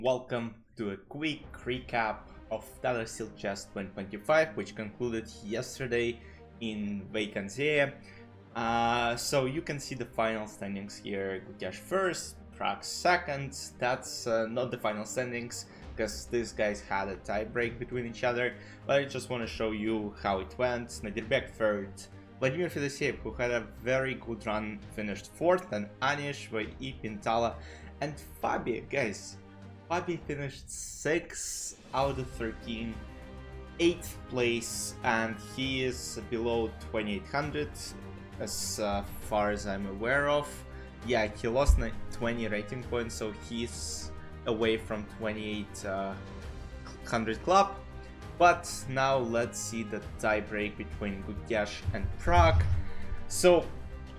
Welcome to a quick recap of Tata Steel Chess 2025, which concluded yesterday in Wijk. So you can see the final standings here. Gukesh first, Pragg second. That's not the final standings because these guys had a tiebreak between each other, but I just want to show you how it went. Tiebreak third. Vladimir Fedoseev, who had a very good run, finished fourth, and Anish, Wijk, Pintala, and Fabi, guys. Fabi finished 6 out of 13, 8th place, and he is below 2800 as far as I'm aware of. Yeah, he lost 20 rating points, so he's away from 2800 club. But now let's see the tiebreak between Gukesh and Pragg. So,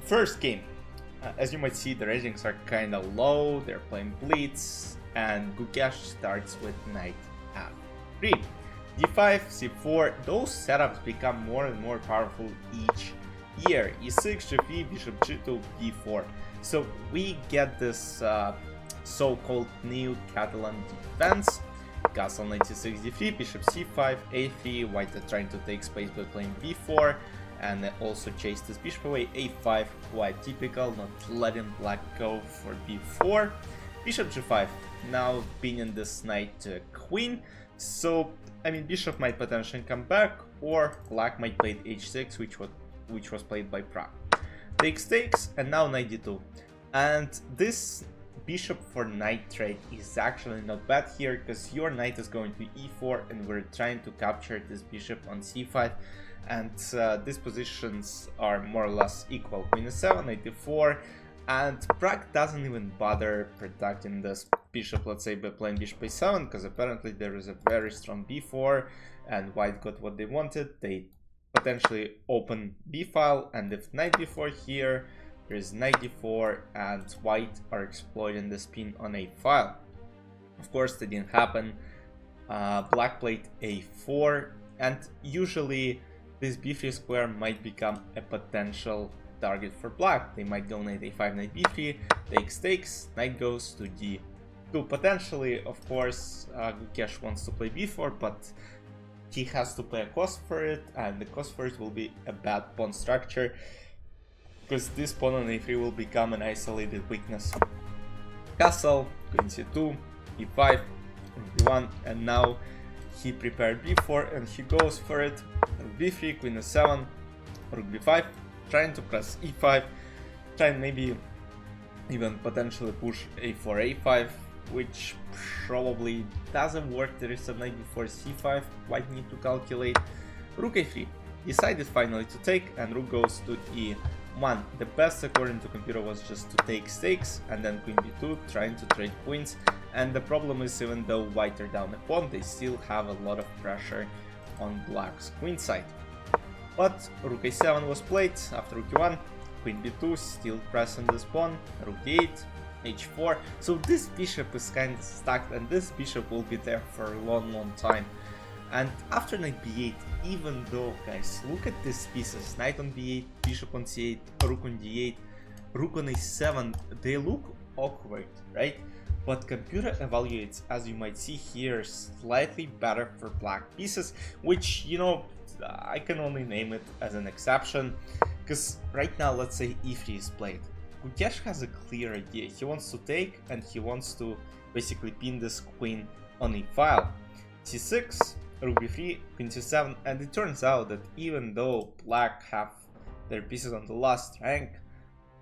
first game. As you might see, the ratings are kinda low, they're playing Blitz, and Gukesh starts with knight f3. d5, c4, those setups become more and more powerful each year. e6, g3, bishop g2, b4. So we get this so-called new Catalan defense. Castle 96 d3, bishop c5, a3, white are trying to take space by playing b4, and also chase this bishop away, a5, quite typical, not letting black go for b4, bishop g5, now pinning this knight to queen, so I mean bishop might potentially come back, or black might play h6, which was played by Pragg. Takes, and now knight d2, and this bishop for knight trade is actually not bad here, because your knight is going to e4 and we're trying to capture this bishop on c5, and these positions are more or less equal. Queen e7, knight e4, and Pragg doesn't even bother protecting this bishop, let's say, by playing bishop a7, because apparently there is a very strong b4 and white got what they wanted. They potentially open b file, and if knight b4 here, there's knight d4, and white are exploiting the spin on a file. Of course, that didn't happen. Black played a4, and usually this b3 square might become a potential target for black. They might go knight a5, knight b3, takes, knight goes to d2. Potentially, of course, Gukesh wants to play b4, but he has to play a cost for it, and the cost for it will be a bad pawn structure, because this pawn on a3 will become an isolated weakness. Castle, queen c2, e5, b1, and now he prepared b4 and he goes for it. b3, queen e7, rook b5, trying to press e5, trying maybe even potentially push a4, a5, which probably doesn't work. There is a knight before c5, white need to calculate. Rook a3, decided finally to take, and rook goes to e1. The best according to computer was just to take stakes, and then queen b2, trying to trade queens. And the problem is, even though white are down a pawn, they still have a lot of pressure on black's queen side. But rook a7 was played after rook e1, queen b2, still pressing this pawn, rook d8, h4. So this bishop is kind of stuck, and this bishop will be there for a long time. And after knight b8, even though, guys, look at these pieces, knight on b8, bishop on c8, rook on d8, rook on a7, they look awkward, right? But computer evaluates, as you might see here, slightly better for black pieces, which, you know, I can only name it as an exception, because right now, let's say e3 is played. Gukesh has a clear idea. He wants to take, and he wants to basically pin this queen on a file. c6, rook b3, queen c7, and it turns out that even though black have their pieces on the last rank,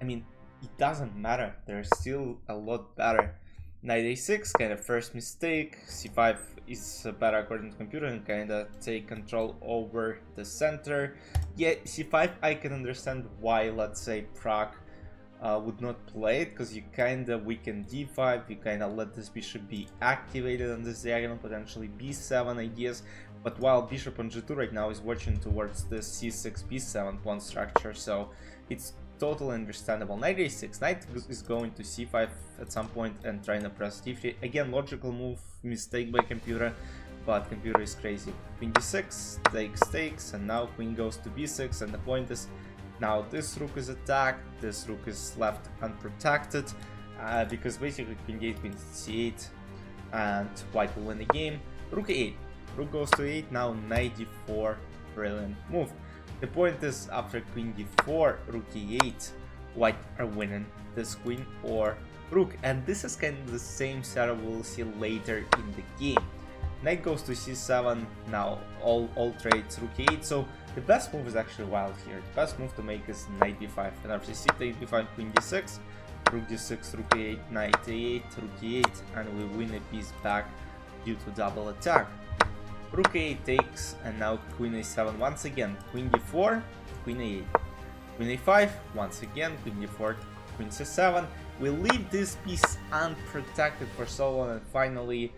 I mean, it doesn't matter, they're still a lot better. Knight a6, kind of first mistake. c5 is better according to computer and kind of take control over the center. Yeah, c5 I can understand why, let's say, Pragg would not play it, because you kind of weaken d5, you kind of let this bishop be activated on this diagonal, potentially b7 ideas. But while bishop on g2 right now is watching towards the c6 b7 pawn structure, so it's totally understandable. Knight a6, knight is going to c5 at some point and trying to press d3. Again, logical move, mistake by computer, but computer is crazy. Queen d6, takes, and now queen goes to b6, and the point is, now this rook is attacked, this rook is left unprotected, because basically queen d8, queen c8, and white will win the game. Rook a8. Rook goes to 8, now knight d4, brilliant move. The point is, after queen d4, rook e8, white are winning this queen or rook, and this is kind of the same setup we'll see later in the game. Knight goes to c7, now all trades rook e8, so the best move is actually wild here. The best move to make is knight d5, and after c take d5, queen d6, rook d6, rook a8, knight a8, rook e8, and we win a piece back due to double attack. Rook a8 takes, and now queen a7 once again, queen d4, queen a8, queen a5, once again, queen d4, queen c7. We leave this piece unprotected for so long, and finally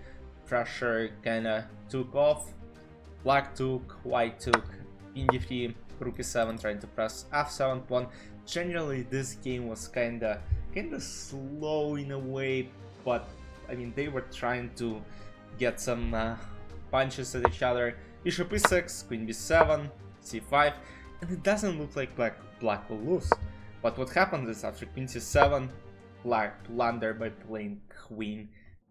pressure kinda took off. Black took, white took, queen d3, rook e7, trying to press f7 pawn. Generally this game was kinda slow in a way, but I mean they were trying to get some punches at each other. Bishop e6, queen b7, c5, and it doesn't look like black will lose. But what happens is, after queen c7, black blunder by playing queen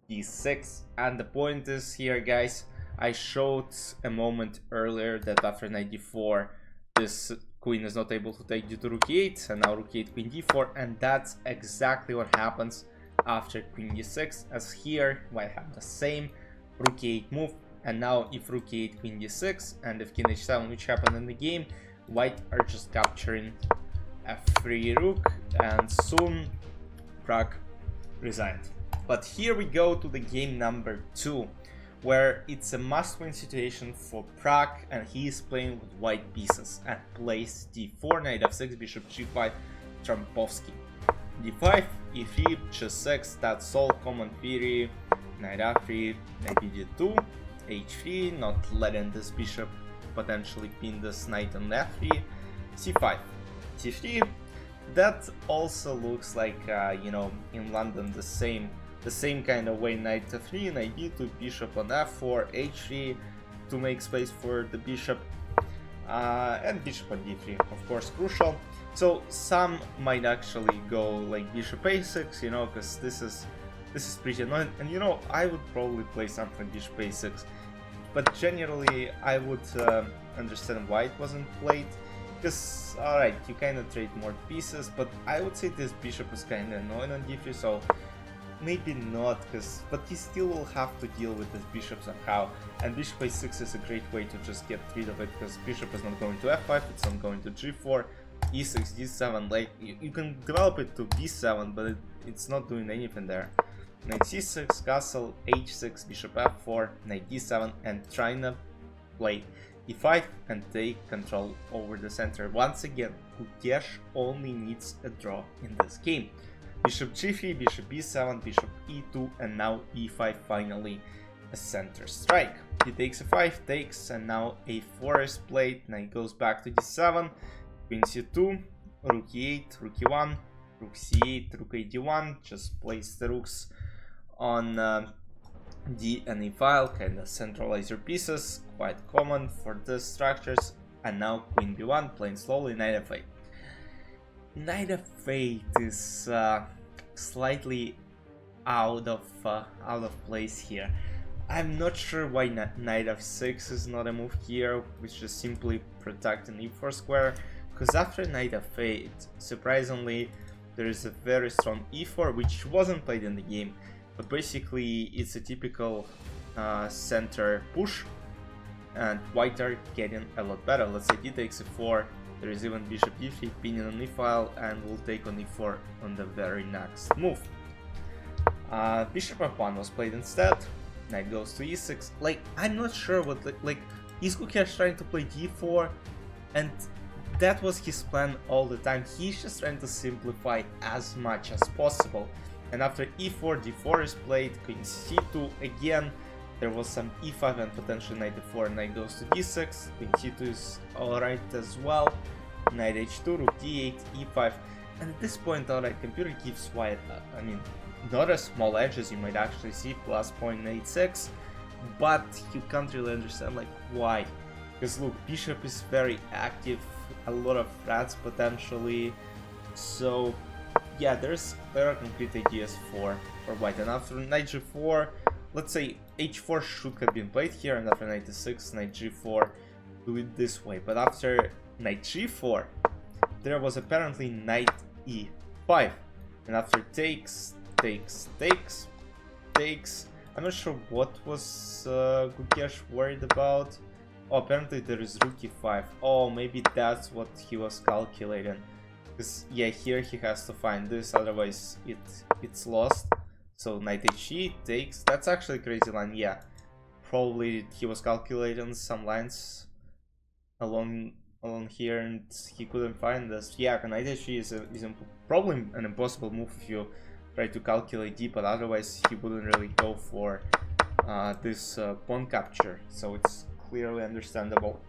d6. And the point is here, guys, I showed a moment earlier that after knight d4, this queen is not able to take due to rook e8, and now rook e8, queen d4, and that's exactly what happens after queen d6, as here I have the same rook e8 move, and now if rook e8, queen d6, and if king h7, which happened in the game, white are just capturing a free rook, and soon Pragg resigned. But here we go to the game number 2, where it's a must-win situation for Pragg, and he is playing with white pieces and plays d4, knight f6, bishop g5, Trumpovsky. d5, e3, g6, that's all common theory, knight f3, knight d2, h3, not letting this bishop potentially pin this knight on f3, c5, c3. That also looks like, you know, in London the same kind of way, knight f3, knight d2, bishop on f4, h3 to make space for the bishop, and bishop on d3, of course, crucial. So some might actually go like bishop a6, you know, because this is pretty annoying, and you know, I would probably play something bishop a6, but generally I would understand why it wasn't played, because alright, you kind of trade more pieces, but I would say this bishop is kind of annoying on d3, so maybe not, but you still will have to deal with this bishop somehow, and bishop a6 is a great way to just get rid of it, because bishop is not going to f5, it's not going to g4, e6, d7, like, you can develop it to b7, but it's not doing anything there. Knight c6, castle, h6, bishop f4, knight d7, and trying to play e5 and take control over the center. Once again, Gukesh only needs a draw in this game. Bishop g3, bishop b7, bishop e2, and now e5, finally a center strike. He takes a5, takes, and now a4 is played. Knight goes back to d7, queen c2, rook e8, rook e1, rook c8, rook a d1, just place the rooks on d and e file, kind of centralize your pieces, quite common for these structures. And now queen b1, playing slowly, knight f8. Knight f8 is slightly out of place here. I'm not sure why knight f6 is not a move here, which is simply protecting e4 square, because after knight f8, surprisingly, there is a very strong e4, which wasn't played in the game, but basically it's a typical center push, and white are getting a lot better. Let's say d takes e4, there is even bishop d3, pinning on e-file, and we'll take on e4 on the very next move. Bishop f1 was played instead, knight goes to e6, like, I'm not sure what, like, is Gukesh trying to play d4, and that was his plan all the time. He's just trying to simplify as much as possible. And after e4, d4 is played, queen c2 again, there was some e5 and potentially knight d4, knight goes to d6, queen c2 is alright as well, knight h2, rook d8, e5, and at this point, alright, computer gives white, I mean, not a small edge as you might actually see, plus 0.86, but you can't really understand like why, because look, bishop is very active, a lot of threats potentially, so yeah, there are concrete ideas for white. And after knight g4, let's say h4 should have been played here, and after knight e6, knight g4, do it this way. But after knight g4, there was apparently knight e5, and after takes, I'm not sure what was Gukesh worried about. Oh, apparently there is rook e5. Oh, maybe that's what he was calculating. Because yeah, here he has to find this, otherwise it's lost. So knight h takes. That's actually a crazy line. Yeah, probably he was calculating some lines along here and he couldn't find this. Yeah, knight h is probably an impossible move if you try to calculate d, but otherwise he wouldn't really go for this pawn capture. So it's clearly understandable.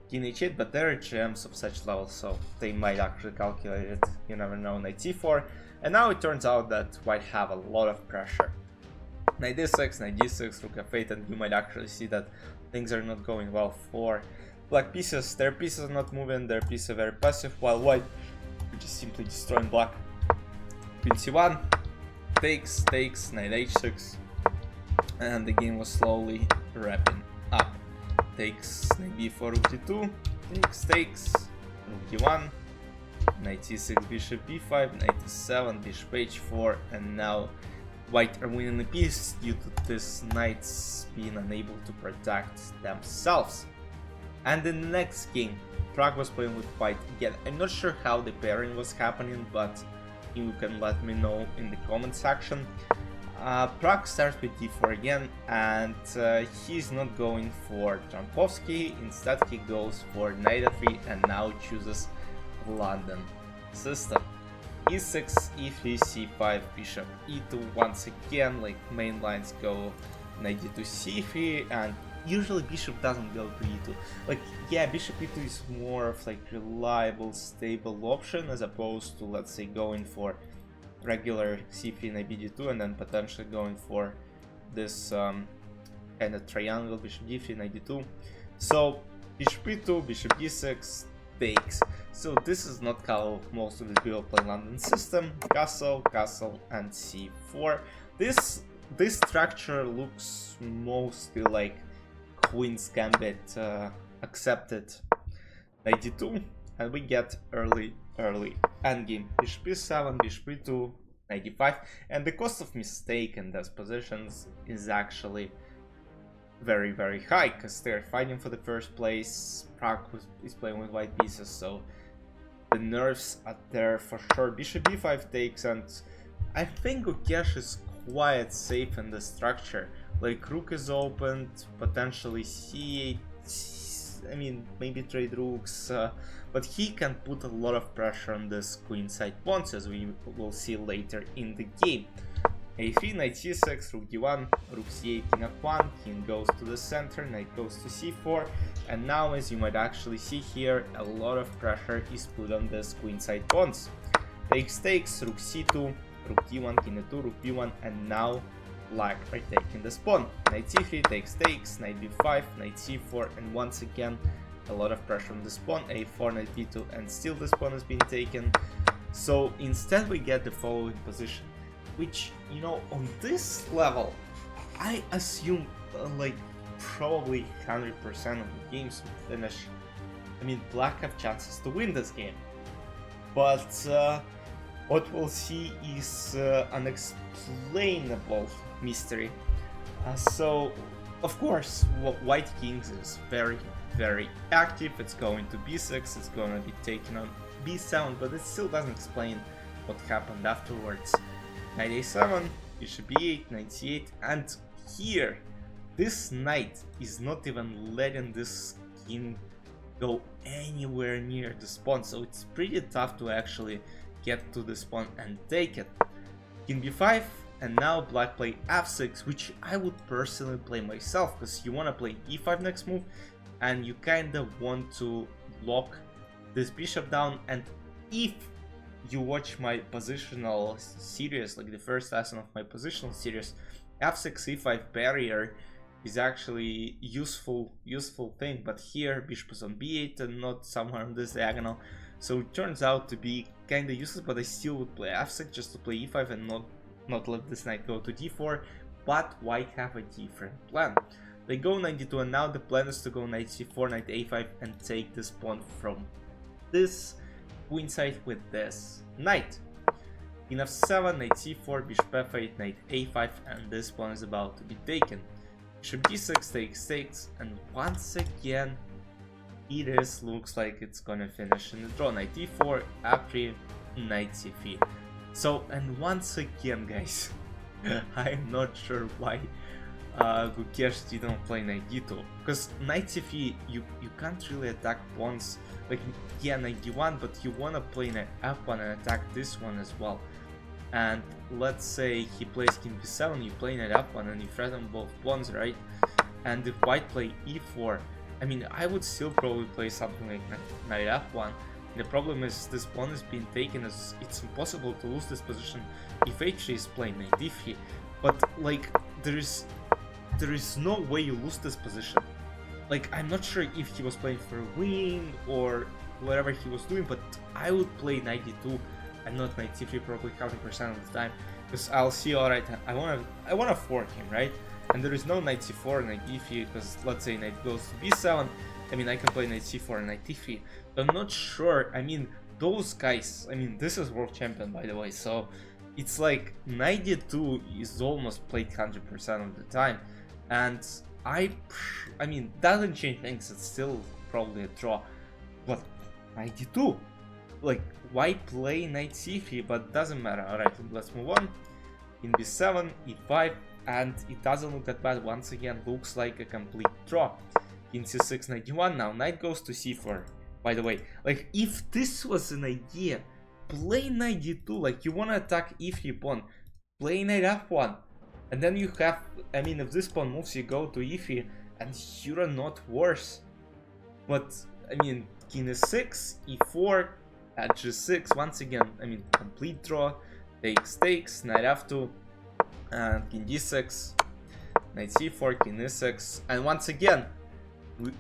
King h8, but there are gems of such levels, so they might actually calculate it. You never know. Knight c4, and now it turns out that white have a lot of pressure. Knight d6, knight d6, rook f8, and you might actually see that things are not going well for black pieces. Their pieces are not moving, their pieces are very passive, while white are just simply destroying black. Queen c1, takes, knight h6, and the game was slowly wrapping up. Takes, knight b4, rook d2, takes, rook d1, knight c6, bishop b5, knight e7, bishop h4, and now white are winning the piece due to this knights being unable to protect themselves. And in the next game, Pragg was playing with white again. I'm not sure how the pairing was happening, but you can let me know in the comment section. Pragg starts with d4 again, and he's not going for Jankowski. Instead he goes for knight f3 and now chooses London system. e6, e3, c5, bishop e2. Once again, like main lines go knight d2, c3, and usually bishop doesn't go to e2. Like, yeah, bishop e2 is more of like reliable, stable option as opposed to, let's say, going for regular c3, knight bd2, and then potentially going for this kind of triangle, bishop d3, knight d2. So bishop e2, bishop d6, takes. So this is not how most of the people play London system. Castle, castle, and c4. This structure looks mostly like Queen's Gambit accepted. Knight d2, and we get early endgame. Bishop e7, bishop e2, knight d5, and the cost of mistake in those positions is actually very, very high, because they're fighting for the first place. Pragg is playing with white pieces, so the nerves are there for sure. Bishop b5 takes, and I think Gukesh is quite safe in the structure. Like, rook is opened, potentially c8, I mean, maybe trade rooks, but he can put a lot of pressure on this queenside pawns, as we will see later in the game. a3, knight c6, rook d1, rook c8, king f1, king goes to the center, knight goes to c4, and now, as you might actually see here, a lot of pressure is put on this queenside pawns. Takes, rook c2, rook d1, king e2, rook b1, and now black are taking this pawn. Knight c3, takes, knight b5, knight c4, and once again a lot of pressure on this pawn. a4, knight b2, and still this pawn has been taken. So instead we get the following position, which, you know, on this level I assume like probably 100% of the games will finish. I mean, black have chances to win this game, but what we'll see is unexplainable mystery. So of course white kings is very, very active. It's going to b6, it's going to be taken on b7, but it still doesn't explain what happened afterwards. Knight a7, bishop b8, knight c8, and here this knight is not even letting this king go anywhere near the pawn, so it's pretty tough to actually get to this pawn and take it. King b5, and now black play f6, which I would personally play myself, because you want to play e5 next move, and you kind of want to lock this bishop down. And if you watch my positional series, like the first lesson of my positional series, f6 e5 barrier is actually useful thing, but here bishop is on b8 and not somewhere on this diagonal, so it turns out to be kinda useless. But I still would play f6 just to play e5 and not let this knight go to d4. but Wijk have a different plan. They go knight d2, and now the plan is to go knight c4, knight a5, and take this pawn from this queenside with this knight. King f7, knight c4, bishop f8, knight a5, and this pawn is about to be taken. Bishop d6 takes, and once again, looks like it's gonna finish in the draw. Knight d4, f3, knight c3. So, and once again, guys, I'm not sure why Gukesh didn't play knight d2, because knight c3, you can't really attack pawns. Like, yeah, knight d1, but you wanna play knight f1 and attack this one as well. And let's say he plays king b7, you play knight f1 and you threaten both pawns, right? And if white play e4, I mean, I would still probably play something like knight f1. The problem is this pawn is being taken, as it's impossible to lose this position if h3 is playing knight d3. But like, there is no way you lose this position. Like, I'm not sure if he was playing for a win or whatever he was doing, but I would play knight d2 and not knight c3 probably 100% of the time, because I'll see, alright, I wanna fork him, right? And there is no knight c4, knight d3, because let's say knight goes to b7, I mean, I can play knight c4 and knight d3. But I'm not sure, I mean, those guys, I mean, this is world champion, by the way, so it's like knight d2 is almost played 100% of the time. And I mean, doesn't change things, it's still probably a draw. But knight d2, like, why play knight c3? But doesn't matter. Alright, let's move on. In b7, e5, and it doesn't look that bad. Once again, looks like a complete draw. King c6, knight d1. Now knight goes to c4. By the way, like, if this was an idea, play knight d2. Like, you want to attack e3 pawn, play knight f1, and then you have, I mean, if this pawn moves, you go to e3, and you're not worse. But I mean, king e6, e4, at g6, once again, I mean, complete draw. Takes, knight f2, and king d6, knight c4, king e6, and once again,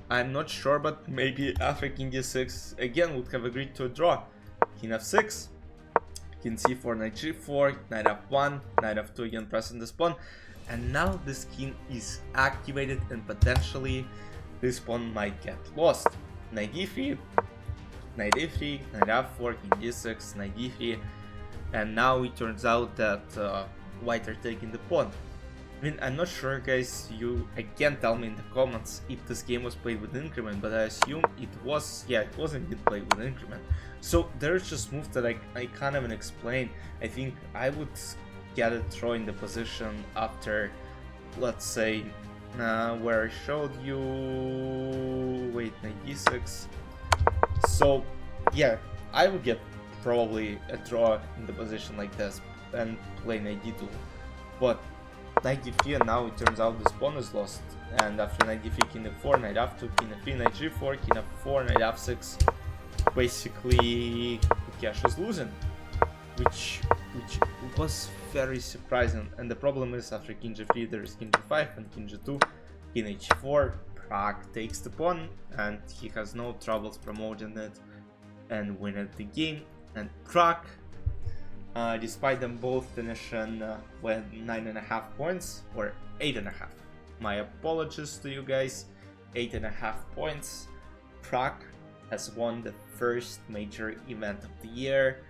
I'm not sure, but maybe after king d6 again would have agreed to a draw. King f6, king c4, knight g4, knight f1, knight f2, again pressing this pawn, and now this king is activated and potentially this pawn might get lost. Knight d3, knight e3, knight f4, king d6, knight d3, and now it turns out that white are taking the pawn. I mean, I'm not sure, guys, you again tell me in the comments if this game was played with increment, but I assume it was. Yeah, it was indeed played with increment. So there's just moves that I can't even explain. I think I would get a draw in the position after, let's say, where I showed you, wait, knight d6. So yeah, I would get probably a draw in the position like this and play knight d2. But knight d3, and now it turns out this pawn is lost. And after knight d3, king f4, knight f2, king f3, knight g4, king f4, knight f6. Basically, Gukesh is losing, which was very surprising. And the problem is, after king g3, there is king g5 and king g2, king h4. Pragg takes the pawn, and he has no troubles promoting it and winning the game. And Pragg, despite them both finishing with 9.5 points, or 8.5. My apologies to you guys, 8.5 points. Pragg has won the first major event of the year.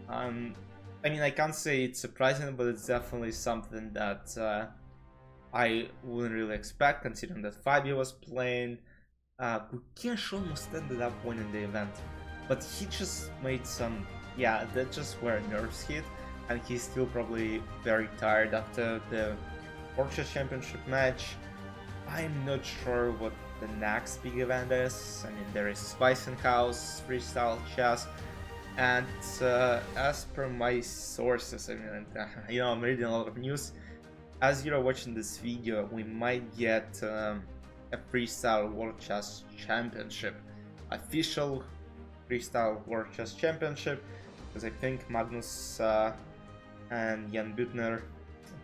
I mean, I can't say it's surprising, but it's definitely something that I wouldn't really expect, considering that Fabio was playing. Gukesh almost ended up winning the event, but he just made some, yeah, that just where nerves hit, and he's still probably very tired after the World Chess Championship match. I'm not sure what the next big event is. I mean, there is House, Freestyle Chess, and as per my sources, I mean, you know, I'm reading a lot of news. As you're watching this video, we might get a Freestyle World Chess Championship, official Freestyle World Chess Championship, because I think Magnus and Jan Büttner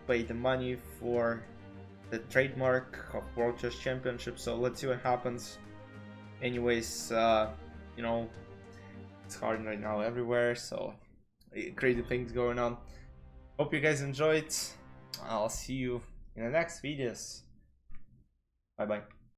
paid the money for the trademark of World Chess Championship, so let's see what happens. Anyways, you know, it's hard right now everywhere, so crazy things going on. Hope you guys enjoyed. I'll see you in the next videos. Bye bye.